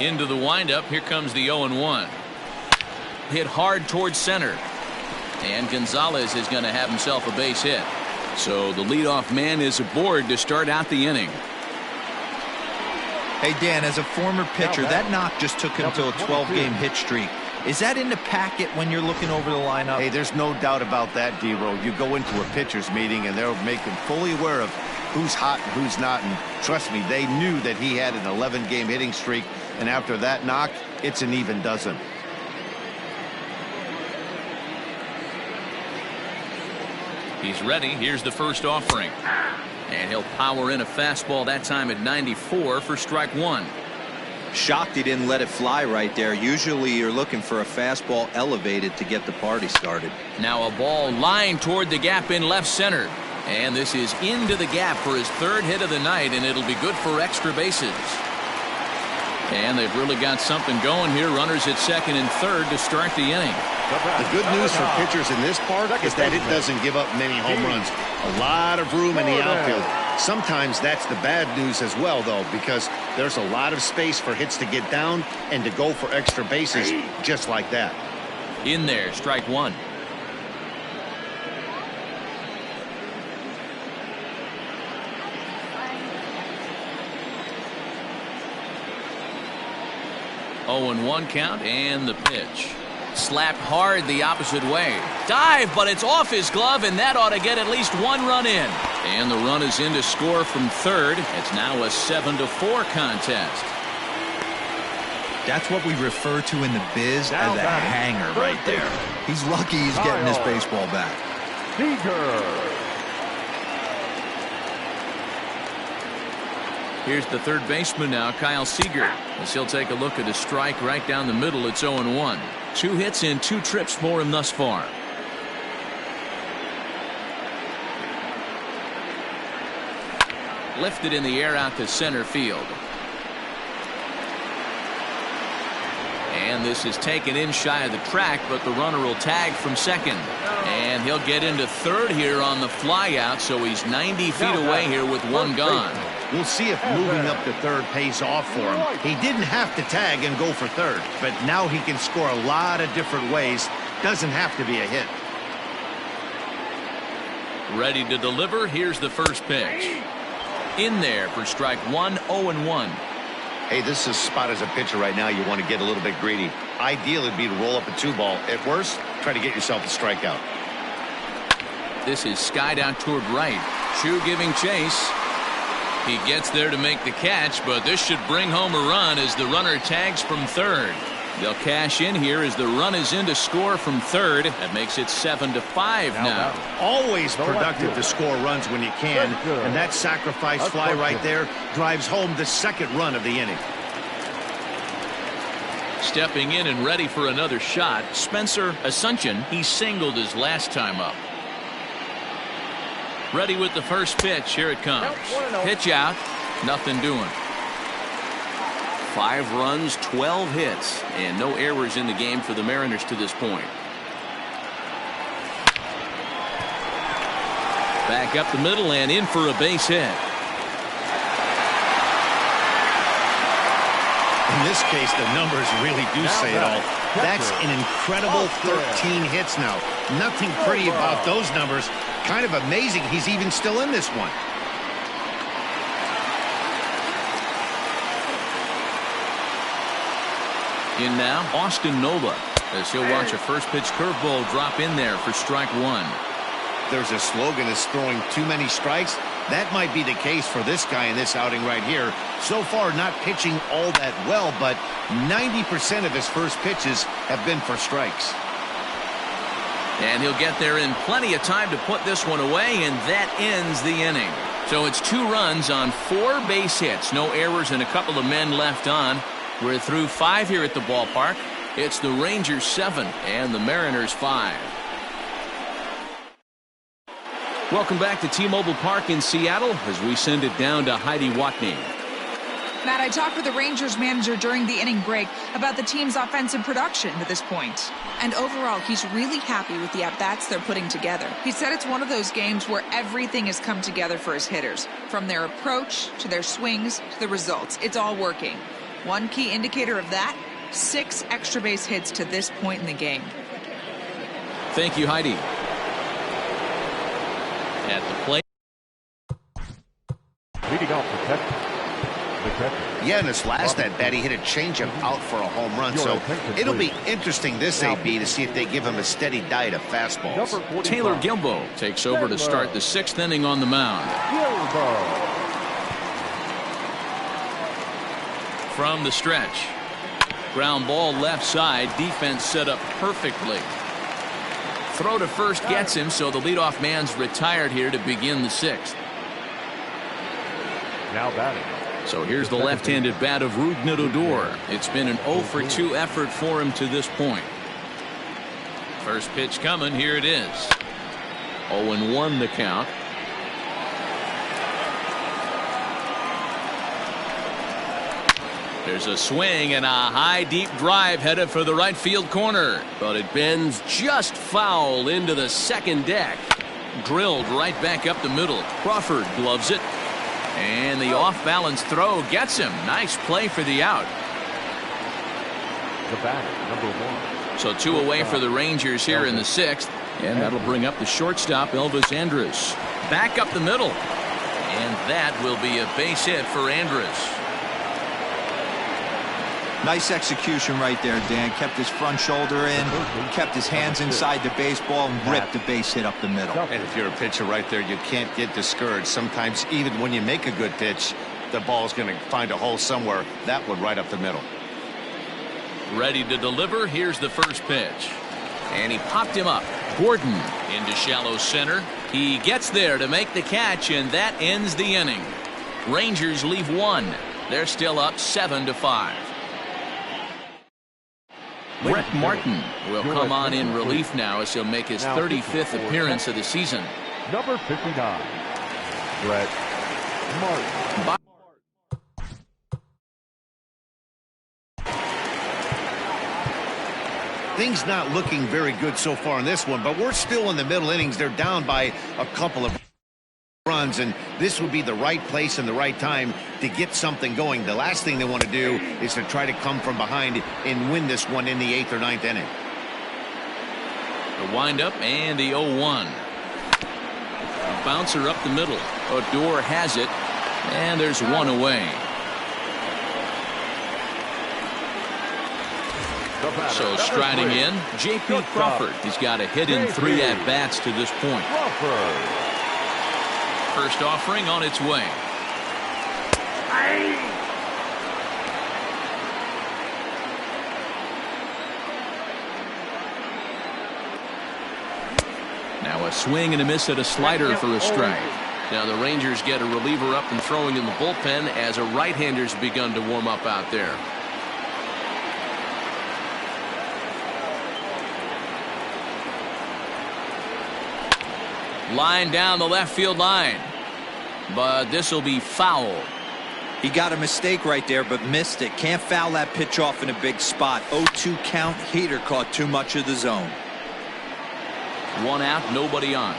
Into the windup. Here comes the 0-1. Hit hard towards center. And Gonzalez is going to have himself a base hit. So the leadoff man is aboard to start out the inning. Hey, Dan, as a former pitcher, that knock just took him to a 12-game hit streak. Is that in the packet when you're looking over the lineup? Hey, there's no doubt about that, D-Row. You go into a pitcher's meeting, and they'll make him fully aware of who's hot and who's not. And trust me, they knew that he had an 11-game hitting streak. And after that knock, it's an even dozen. He's ready. Here's the first offering. And he'll power in a fastball that time at 94 for strike one. Shocked he didn't let it fly right there. Usually you're looking for a fastball elevated to get the party started. Now a ball lined toward the gap in left center. And this is into the gap for his third hit of the night, and it'll be good for extra bases. And they've really got something going here. Runners at second and third to start the inning. The good news for pitchers in this park is that it doesn't give up many home runs. A lot of room in the outfield. Sometimes that's the bad news as well, though, because there's a lot of space for hits to get down and to go for extra bases just like that. In there, strike one. Oh, and 1 count, and the pitch. Slapped hard the opposite way. Dive, but it's off his glove, and that ought to get at least 1 run in. And the run is in to score from third. It's now a 7-4 contest. That's what we refer to in the biz as a hanger right there. He's lucky he's getting his baseball back. Here's the third baseman now, Kyle Seager, as he'll take a look at a strike right down the middle. It's 0-1. 2 hits in 2 trips for him thus far. Lifted in the air out to center field. And this is taken in shy of the track, but the runner will tag from second. And he'll get into third here on the fly out, so he's 90 feet away here with 1 gone. We'll see if moving up to third pays off for him. He didn't have to tag and go for third, but now he can score a lot of different ways. Doesn't have to be a hit. Ready to deliver. Here's the first pitch. In there for strike one, 0-1. Hey, this is a spot as a pitcher right now. You want to get a little bit greedy. Ideal would be to roll up a 2-ball. At worst, try to get yourself a strikeout. This is skied out toward right. Chu giving chase. He gets there to make the catch, but this should bring home a run as the runner tags from third. They'll cash in here as the run is in to score from third. That makes it 7-5 now. Always productive to score runs when you can, and that sacrifice fly right there drives home the second run of the inning. Stepping in and ready for another shot, Spencer Asuncion. He singled his last time up. Ready with the first pitch. Here it comes. Pitch out. Nothing doing. 5 runs, 12 hits, and no errors in the game for the Mariners to this point. Back up the middle and in for a base hit. In this case, the numbers really do say it all. That's an incredible 13 hits now. Nothing pretty about those numbers. Kind of amazing he's even still in this one. In now, Austin Nola, as he'll watch a first pitch curveball drop in there for strike one. There's a slogan that's throwing too many strikes. That might be the case for this guy in this outing right here. So far, not pitching all that well, but 90% of his first pitches have been for strikes. And he'll get there in plenty of time to put this one away, and that ends the inning. So it's 2 runs on 4 base hits. No errors and a couple of men left on. We're through 5 here at the ballpark. It's the Rangers 7 and the Mariners 5. Welcome back to T-Mobile Park in Seattle as we send it down to Heidi Watney. Matt, I talked with the Rangers manager during the inning break about the team's offensive production to this point. And overall, he's really happy with the at-bats they're putting together. He said it's one of those games where everything has come together for his hitters. From their approach, to their swings, to the results. It's all working. One key indicator of that, 6 extra base hits to this point in the game. Thank you, Heidi. At the plate. Leading off the catcher. Yeah, in his last at-bat, he hit a changeup out for a home run. So it'll be interesting this AB to see if they give him a steady diet of fastballs. Taylor Gilbo takes over to start the 6th inning on the mound. From the stretch. Ground ball left side. Defense set up perfectly. Throw to first gets him, so the leadoff man's retired here to begin the 6th. Now batting. So here's the left-handed bat of Rougned Odor. It's been an 0-for-2 effort for him to this point. First pitch coming. Here it is. 0-1 the count. There's a swing and a high deep drive headed for the right field corner, but it bends just foul into the second deck. Drilled right back up the middle. Crawford gloves it, and the off-balance throw gets him. Nice play for the out. The batter, number 1. So 2 away for the Rangers here in the 6th, and that'll bring up the shortstop Elvis Andrus. Back up the middle, and that will be a base hit for Andrus. Nice execution right there, Dan. Kept his front shoulder in, kept his hands inside the baseball, and ripped the base hit up the middle. And if you're a pitcher right there, you can't get discouraged. Sometimes even when you make a good pitch, the ball's going to find a hole somewhere. That one right up the middle. Ready to deliver. Here's the first pitch. And he popped him up. Gordon into shallow center. He gets there to make the catch, and that ends the inning. Rangers leave 1. They're still up 7-5. Brett Martin will come on in relief now as he'll make his 35th appearance of the season. Number 59, Brett Martin. Things not looking very good so far in this one, but we're still in the middle innings. They're down by a couple of runs, and this would be the right place and the right time to get something going. The last thing they want to do is to try to come from behind and win this one in the 8th or 9th inning. The windup and the 0-1. A bouncer up the middle. Odor has it, and there's 1 away. So striding in, J.P. Crawford. He's got a hit in 3 at-bats to this point. First offering on its way. Now a swing and a miss at a slider for a strike. Now the Rangers get a reliever up and throwing in the bullpen as a right-hander's begun to warm up out there. Line down the left field line, but this will be foul. He got a mistake right there, but missed it. Can't foul that pitch off in a big spot. 0-2 count. Heater caught too much of the zone. 1 out, nobody on.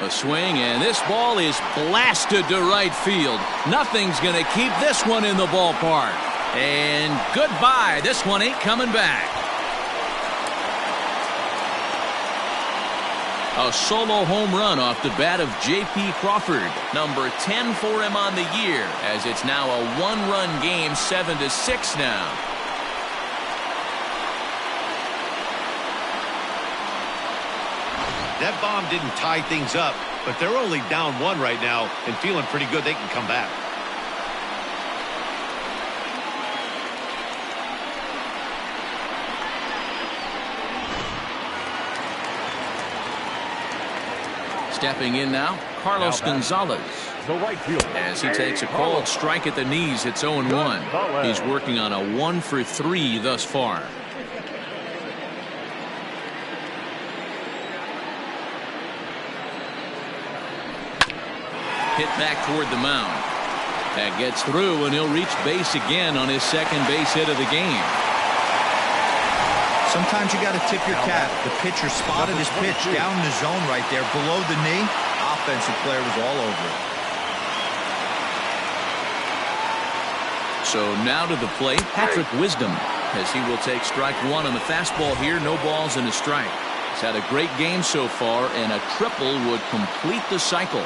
A swing, and this ball is blasted to right field. Nothing's going to keep this one in the ballpark. And goodbye. This one ain't coming back. A solo home run off the bat of J.P. Crawford. Number 10 for him on the year, as it's now a 1-run game, 7-6 now. That bomb didn't tie things up, but they're only down 1 right now and feeling pretty good they can come back. Stepping in now, Carlos Gonzalez. As he takes a cold strike at the knees, it's 0-1. He's working on a 1-for-3 thus far. Hit back toward the mound. That gets through, and he'll reach base again on his second base hit of the game. Sometimes you got to tip your cap. The pitcher spotted his pitch down in the zone right there, below the knee. Offensive player was all over it. So now to the plate, Patrick Wisdom, as he will take strike one on the fastball here. No balls and a strike. He's had a great game so far, and a triple would complete the cycle.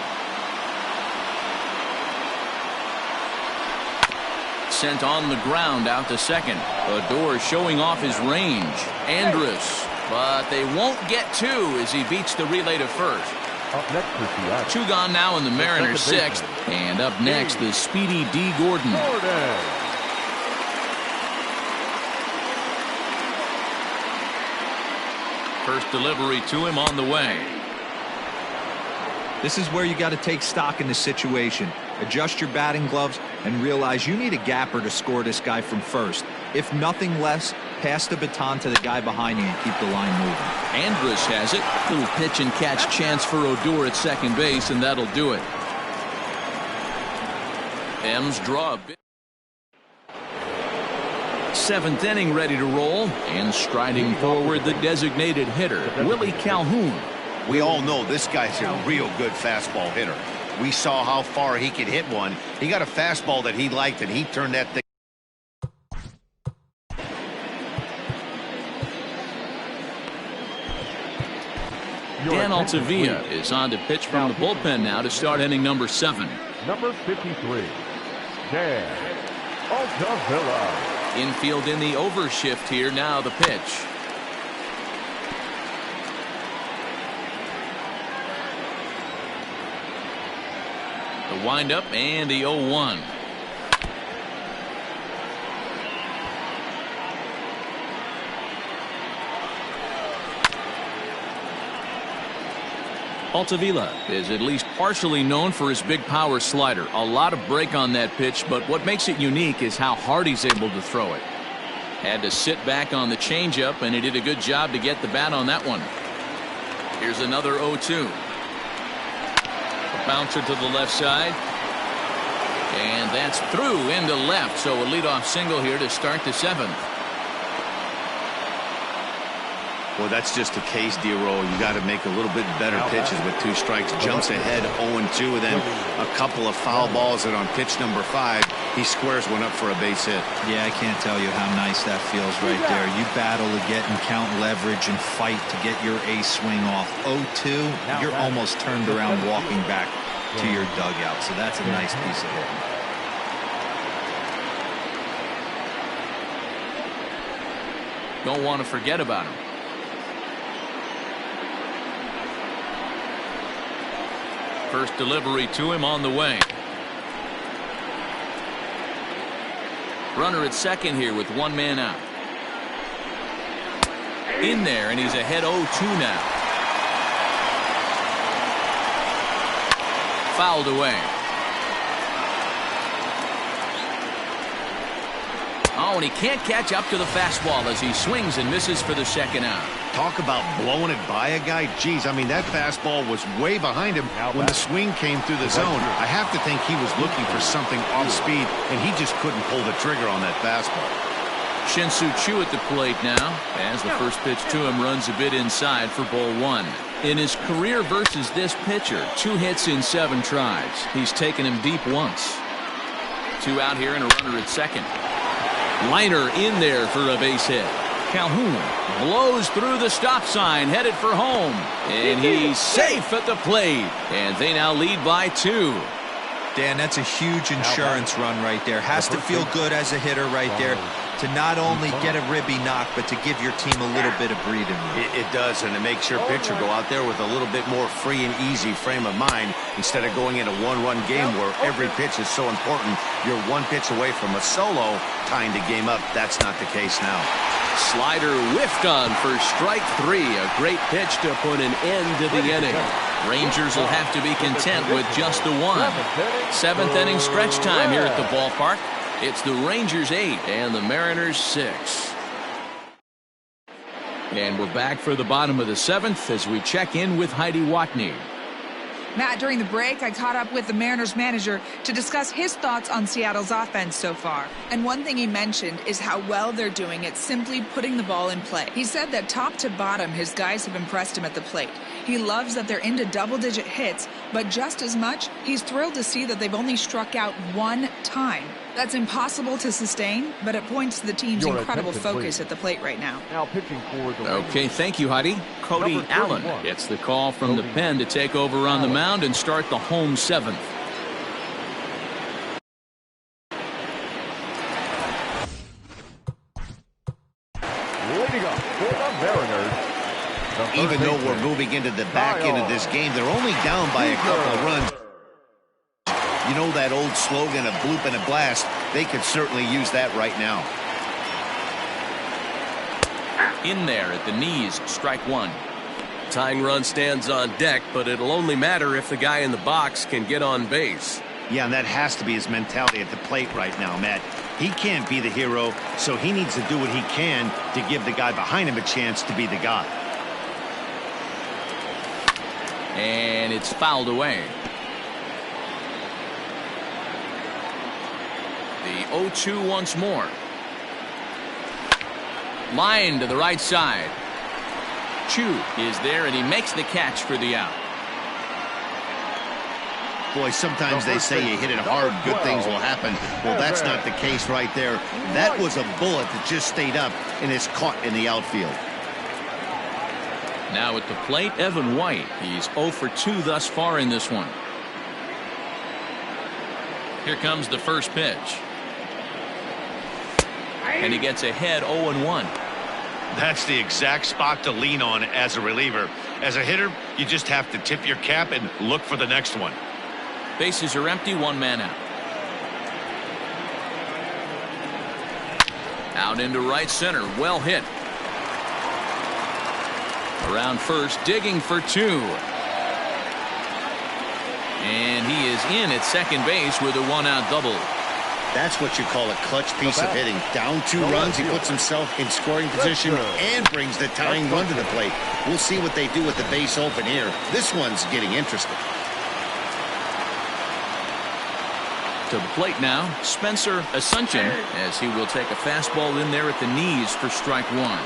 Sent on the ground out to second. Odor showing off his range. Andrus, but they won't get two as he beats the relay to first. Up next is the Two gone now in the Mariners' sixth. And up next, the speedy D. Gordon. First delivery to him on the way. This is where you got to take stock in the situation. Adjust your batting gloves and realize you need a gapper to score this guy from first. If nothing less, pass the baton to the guy behind you and keep the line moving. Andrus has it. Little pitch and catch chance for Odor at second base, and that'll do it. M's draw a bit. Seventh inning ready to roll, and striding forward the designated hitter, Willie Calhoun. We all know this guy's a real good fastball hitter. We saw how far he could hit one. He got a fastball that he liked, and he turned that thing. Dan Altavilla is on to pitch from the bullpen now to start inning number 7. Number 53, Dan Altavilla. Infield in the overshift here now the pitch. The windup and the 0-1. Altavilla is at least partially known for his big power slider. A lot of break on that pitch, but what makes it unique is how hard he's able to throw it. Had to sit back on the changeup, and he did a good job to get the bat on that one. Here's another 0-2. A bouncer to the left side. And that's through into left, so a leadoff single here to start the 7th. Well, that's just a case, D-Roll. You got to make a little bit better pitches with 2 strikes. Jumps ahead 0-2, and then a couple of foul balls, and on pitch number 5, he squares one up for a base hit. Yeah, I can't tell you how nice that feels right there. You battle to get and count leverage and fight to get your ace swing off. 0-2, you're almost turned around walking back to your dugout, so that's a nice piece of hitting. Don't want to forget about him. First delivery to him on the way. Runner at second here with 1 man out. In there, and he's ahead 0-2 now. Fouled away. Oh, and he can't catch up to the fastball as he swings and misses for the second out. Talk about blowing it by a guy. Geez, I mean, that fastball was way behind him when the swing came through the zone. I have to think he was looking for something off speed, and he just couldn't pull the trigger on that fastball. Shin-Soo Choo at the plate now, as the first pitch to him runs a bit inside for ball 1. In his career versus this pitcher, 2 hits in 7 tries. He's taken him deep once. 2 out here and a runner at second. Liner in there for a base hit. Calhoun blows through the stop sign, headed for home. And he's safe at the plate. And they now lead by 2. Dan, that's a huge insurance run right there. Has to feel good as a hitter right there to not only get a ribby knock, but to give your team a little bit of breathing room. It does, and it makes your pitcher go out there with a little bit more free and easy frame of mind instead of going in a one-run game where every pitch is so important. You're 1 pitch away from a solo tying the game up. That's not the case now. Slider whiffed on for strike 3. A great pitch to put an end to the inning. Rangers will have to be content with just the 1. 7th inning stretch time here at the ballpark. It's the Rangers 8 and the Mariners 6. And we're back for the bottom of the 7th as we check in with Heidi Watney. Matt, during the break, I caught up with the Mariners manager to discuss his thoughts on Seattle's offense so far. And one thing he mentioned is how well they're doing at simply putting the ball in play. He said that top to bottom, his guys have impressed him at the plate. He loves that they're into double-digit hits, but just as much, he's thrilled to see that they've only struck out one time. That's impossible to sustain, but it points to the team's incredible focus at the plate right now. Now pitching for the Okay, thank you, Heidi. Cody Allen gets the call from the pen to take over on the mound and start the home seventh. leading up for the Mariners. Even though we're moving into the back end of this game, they're only down by a couple of runs. You know that old slogan, a bloop and a blast? They could certainly use that right now. In there at the knees, strike one. Tying run stands on deck, but it'll only matter if the guy in the box can get on base. Yeah, and that has to be his mentality at the plate right now, Matt. He can't be the hero, so he needs to do what he can to give the guy behind him a chance to be the guy. And it's fouled away. The 0-2 once more. Line to the right side. Chu is there, and he makes the catch for the out. Boy, sometimes they say you hit it hard, good things will happen. Well, that's not the case right there. That was a bullet that just stayed up and is caught in the outfield. Now at the plate, Evan White. He's 0 for 2 thus far in this one. Here comes the first pitch. And he gets ahead 0-1. That's the exact spot to lean on as a reliever. As a hitter, you just have to tip your cap and look for the next one. Bases are empty, one man out. Out into right center, well hit. Around first, digging for 2. And he is in at second base with a 1-out double. That's what you call a clutch piece of hitting. Down 2 runs, he puts himself in scoring position and brings the tying run to the plate. We'll see what they do with the base open here. This one's getting interesting. To the plate now, Spencer Asuncion, as he will take a fastball in there at the knees for strike one.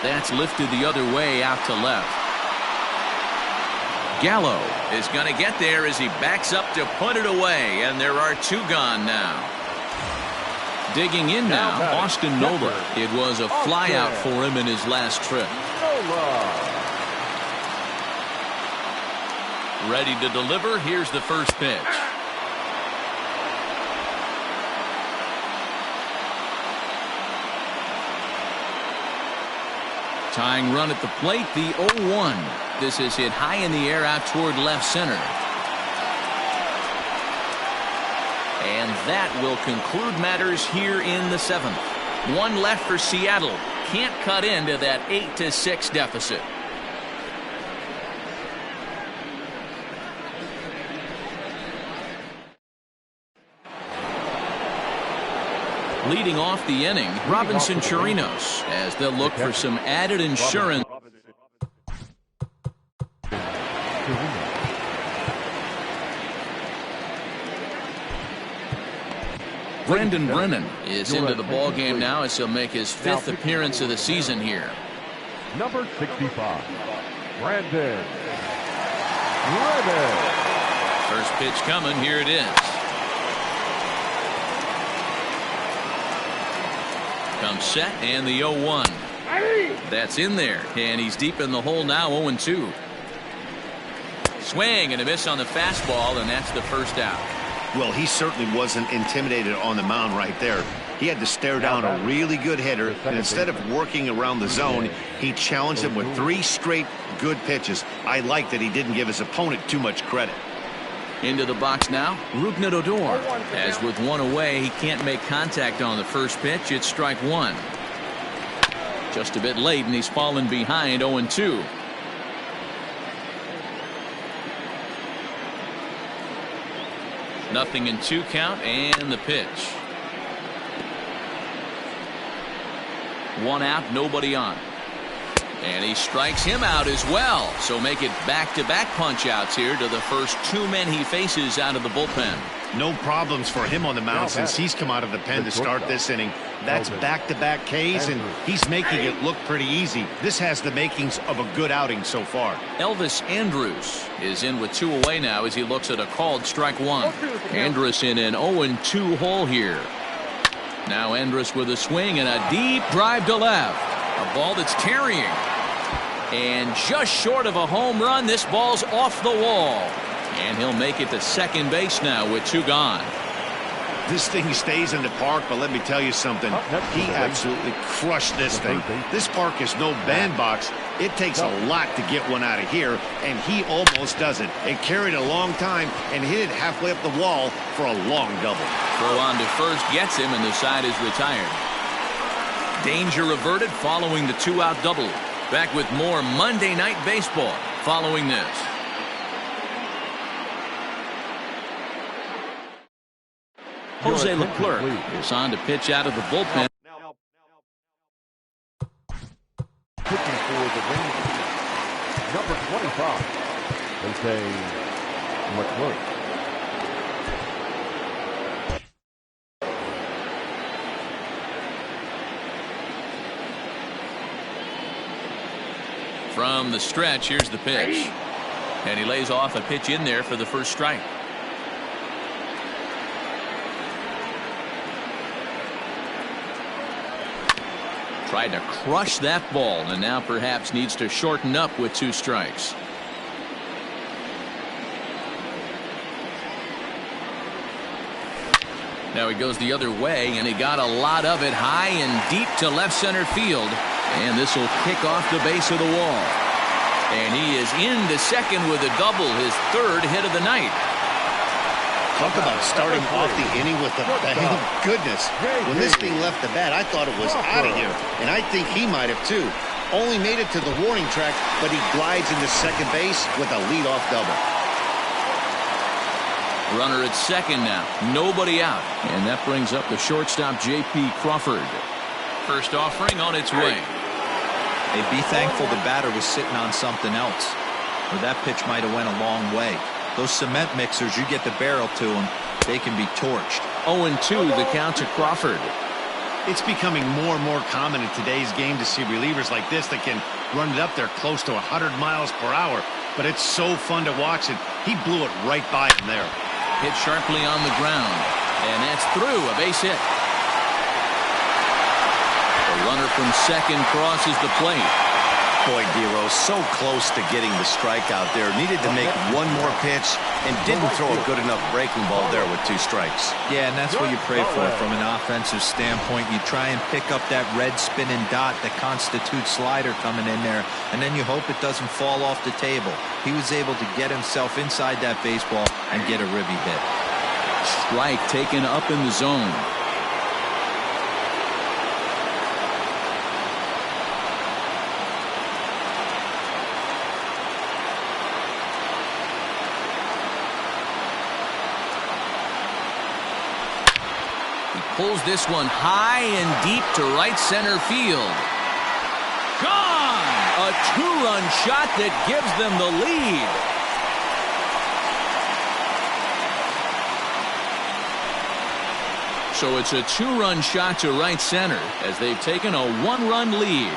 That's lifted the other way out to left. Gallo is going to get there as he backs up to put it away, and there are 2 gone now. Digging in now, Austin Nola. It was a flyout for him in his last trip. Ready to deliver. Here's the first pitch. Tying run at the plate, the 0-1. This is hit high in the air out toward left center. And that will conclude matters here in the 7th. 1 left for Seattle. Can't cut into that 8-6 deficit. Leading off the inning, Robinson Chirinos, as they'll look for some added insurance. Brendan Brennan is into the ball game now as he'll make his 5th appearance of the season here. Number 65, Brandon. First pitch coming. Here it is. Comes set, and the 0-1. That's in there, and he's deep in the hole now. 0-2. Swing and a miss on the fastball, and that's the first out. Well, he certainly wasn't intimidated on the mound right there. He had to stare down a really good hitter, and instead of working around the zone, he challenged him with 3 straight good pitches. I like that he didn't give his opponent too much credit. Into the box now, Rougned Odor. As with 1 away, he can't make contact on the first pitch. It's strike 1. Just a bit late, and he's fallen behind. 0-2. 0-2 count and the pitch. 1 out, nobody on. And he strikes him out as well. So make it back-to-back punch-outs here to the first 2 men he faces out of the bullpen. No problems for him on the mound since he's come out of the pen to start this inning. That's back-to-back Ks, and he's making it look pretty easy. This has the makings of a good outing so far. Elvis Andrus is in with 2 away now as he looks at a called strike 1. Andrus in an 0-2 hole here. Now Andrus with a swing and a deep drive to left. A ball that's carrying. And just short of a home run, this ball's off the wall. And he'll make it to second base now with 2 gone. This thing stays in the park, but let me tell you something. He absolutely crushed this thing. This park is no bandbox. It takes a lot to get one out of here, and he almost does it. It carried a long time and hit it halfway up the wall for a long double. Throw on to first gets him, and the side is retired. Danger averted following the 2-out double. Back with more Monday Night Baseball following this. Jose Leclerc is on to pitch out of the bullpen. Pitching for the Rangers, number 25, Jose Leclerc. From the stretch, here's the pitch. And he lays off a pitch in there for the first strike. Tried to crush that ball, and now perhaps needs to shorten up with 2 strikes. Now he goes the other way, and he got a lot of it high and deep to left center field. And this will kick off the base of the wall. And he is into second with a double, his 3rd hit of the night. Talk about starting off the inning with a bang. Goodness. When this thing left the bat, I thought it was out of here. And I think he might have too. Only made it to the warning track, but he glides into second base with a leadoff double. Runner at second now. Nobody out. And that brings up the shortstop, J.P. Crawford. First offering on its way. Hey, be thankful the batter was sitting on something else, or that pitch might have went a long way. Those cement mixers, you get the barrel to them, they can be torched. 0-2 the count to Crawford. It's becoming more and more common in today's game to see relievers like this that can run it up there close to 100 miles per hour. But it's so fun to watch it. He blew it right by him there. Hit sharply on the ground. And that's through, a base hit. The runner from second crosses the plate. Boy, Dero, so close to getting the strikeout there. Needed to make one more pitch and didn't throw a good enough breaking ball there with 2 strikes. Yeah, and that's what you pray for from an offensive standpoint. You try and pick up that red spinning dot that constitutes slider coming in there, and then you hope it doesn't fall off the table. He was able to get himself inside that baseball and get a ribby hit. Strike taken up in the zone. Pulls this one high and deep to right center field. Gone! A 2-run shot that gives them the lead. So it's a 2-run shot to right center as they've taken a 1-run lead.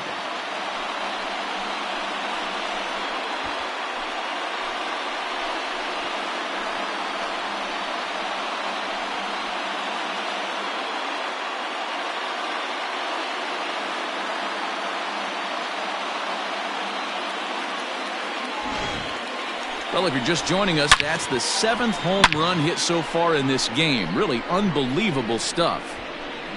Well, if you're just joining us, that's the 7th home run hit so far in this game. Really unbelievable stuff.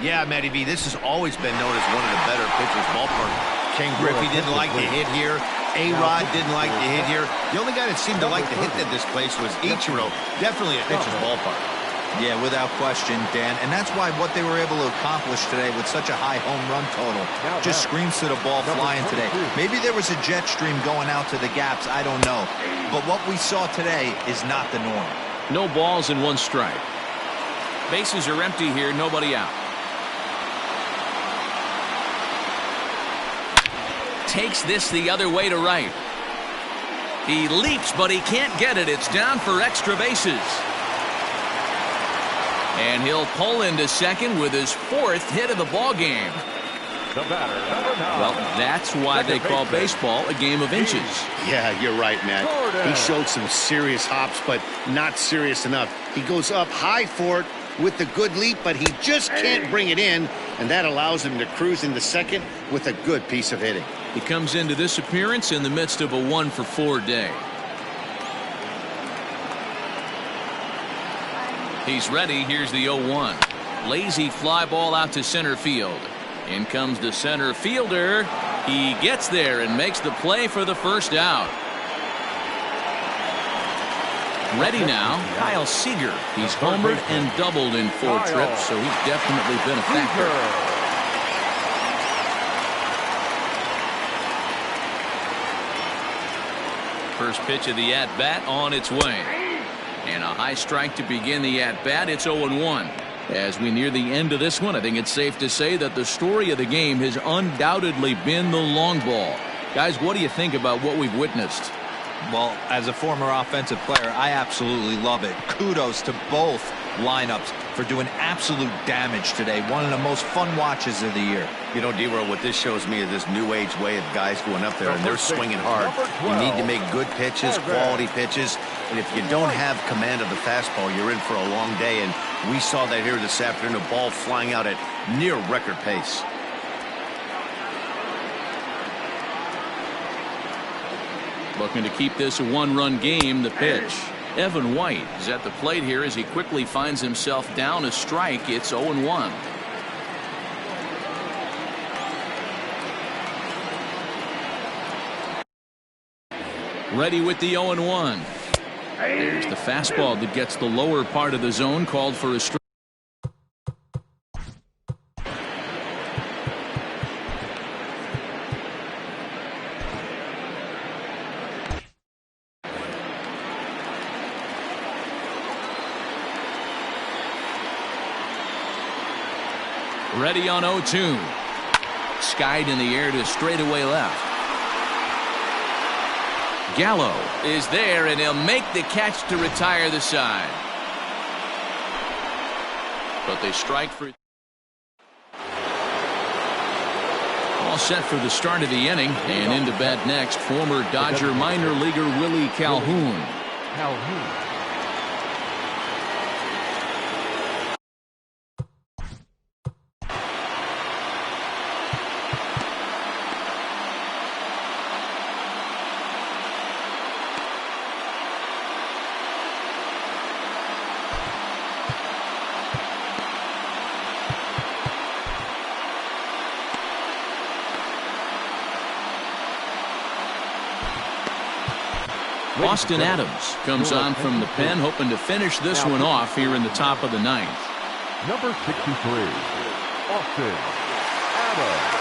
Yeah, Matty V, this has always been known as one of the better pitchers' ballpark. King Griffey didn't like the hit here. A-Rod didn't like the hit here. The only guy that seemed to like the hit at this place was Ichiro. Definitely a pitcher's ballpark. Yeah, without question, Dan. And that's why what they were able to accomplish today with such a high home run total just screams to the ball flying today. Maybe there was a jet stream going out to the gaps. I don't know. But what we saw today is not the norm. No balls and 1 strike. Bases are empty here, nobody out. Takes this the other way to right. He leaps, but he can't get it. It's down for extra bases. And he'll pull into second with his 4th hit of the ball game. The batter, number 9. Well, that's why they call baseball a game of inches. Yeah, you're right, Matt. Jordan. He showed some serious hops, but not serious enough. He goes up high for it with the good leap, but he just can't bring it in, and that allows him to cruise into second with a good piece of hitting. He comes into this appearance in the midst of a 1-for-4 day. He's ready. Here's the 0-1. Lazy fly ball out to center field. In comes the center fielder. He gets there and makes the play for the first out. Ready now, Kyle Seager. He's homered and doubled in 4 trips, so he's definitely been a factor. First pitch of the at-bat on its way. And a high strike to begin the at-bat. It's 0-1. As we near the end of this one, I think it's safe to say that the story of the game has undoubtedly been the long ball. Guys, what do you think about what we've witnessed? Well, as a former offensive player, I absolutely love it. Kudos to both lineups for doing absolute damage today. One of the most fun watches of the year. You know, D-Roll, what this shows me is this new age way of guys going up there, and they're swinging hard. You need to make good pitches, quality pitches, and if you don't have command of the fastball, you're in for a long day, and we saw that here this afternoon, a ball flying out at near record pace. Looking to keep this a 1-run game. The pitch. Evan White is at the plate here as he quickly finds himself down a strike. It's 0-1. Ready with the 0-1. There's the fastball that gets the lower part of the zone, called for a strike. Ready on 0-2. Skied in the air to straightaway left. Gallo is there, and he'll make the catch to retire the side. But they strike for... All set for the start of the inning, and into bat next, former Dodger minor leaguer Willie Calhoun. Austin Adams comes on from the pen, hoping to finish this one off here in the top of the 9th. Number 63, Austin Adams.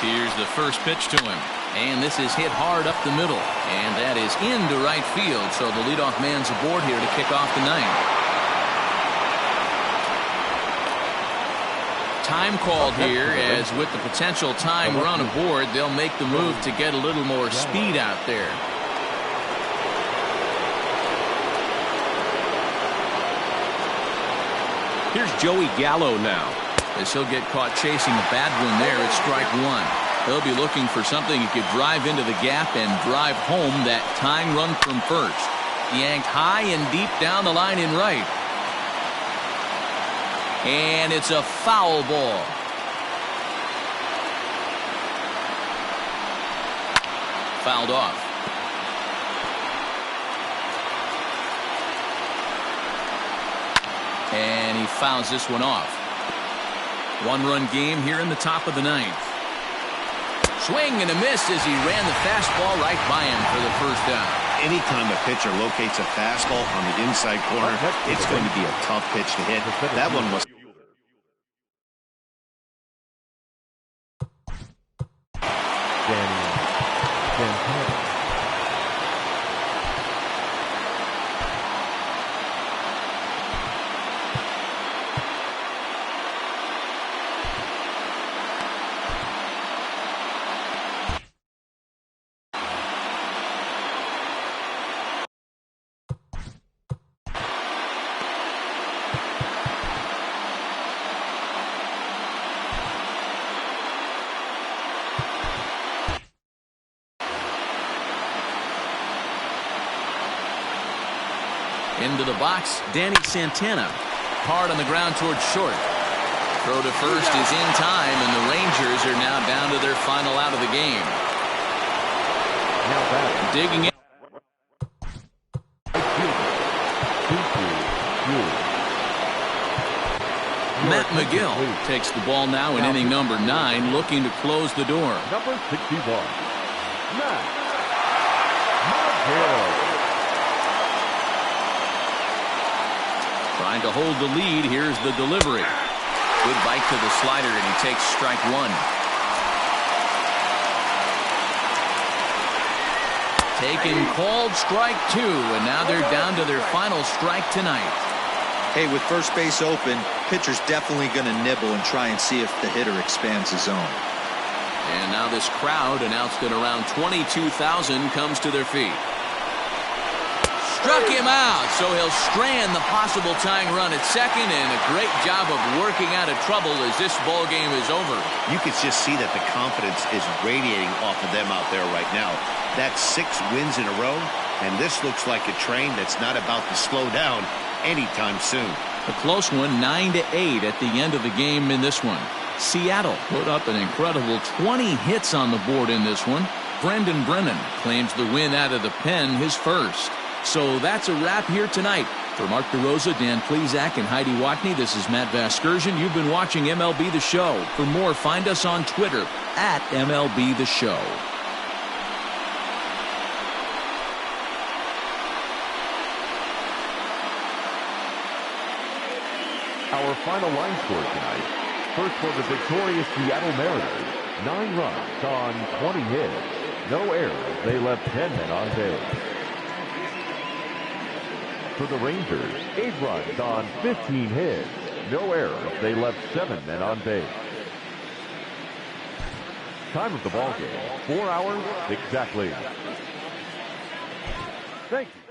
Here's the first pitch to him, and this is hit hard up the middle, and that is into right field, so the leadoff man's aboard here to kick off the 9th. Time called here, as with the potential tying run aboard, they'll make the move to get a little more speed out there. Here's Joey Gallo now, as he'll get caught chasing a bad one there at strike 1. He'll be looking for something he could drive into the gap and drive home that tying run from first. Yanked high and deep down the line in right. And it's a foul ball. Fouled off. And he fouls this one off. 1-run game here in the top of the 9th. Swing and a miss as he ran the fastball right by him for the first down. Anytime a pitcher locates a fastball on the inside corner, it's going to be a tough pitch to hit. That one was... Into the box, Danny Santana. Hard on the ground towards short. Throw to first is in time, and the Rangers are now down to their final out of the game. Now back. Digging in. Matt McGill takes the ball now in inning number 9, looking to close the door. Number 61, Matt McGill. Trying to hold the lead. Here's the delivery. Good bite to the slider, and he takes strike 1. Taken, called strike 2, and now they're down to their final strike tonight. Hey, with first base open, pitcher's definitely going to nibble and try and see if the hitter expands his zone. And now this crowd, announced at around 22,000, comes to their feet. Struck him out, so he'll strand the possible tying run at second, and a great job of working out of trouble as this ball game is over. You can just see that the confidence is radiating off of them out there right now. That's 6 wins in a row, and this looks like a train that's not about to slow down anytime soon. A close one, 9-8 at the end of the game in this one. Seattle put up an incredible 20 hits on the board in this one. Brendan Brennan claims the win out of the pen, his first. So that's a wrap here tonight. For Mark DeRosa, Dan Plesac, and Heidi Watney, this is Matt Vasgersian. You've been watching MLB The Show. For more, find us on Twitter at MLB The Show. Our final line score tonight. First for the victorious Seattle Mariners, 9 runs on 20 hits. No errors. They left 10 men on base. For the Rangers, 8 runs on 15 hits. No errors. They left 7 men on base. Time of the ball game, 4 hours exactly. Thank you.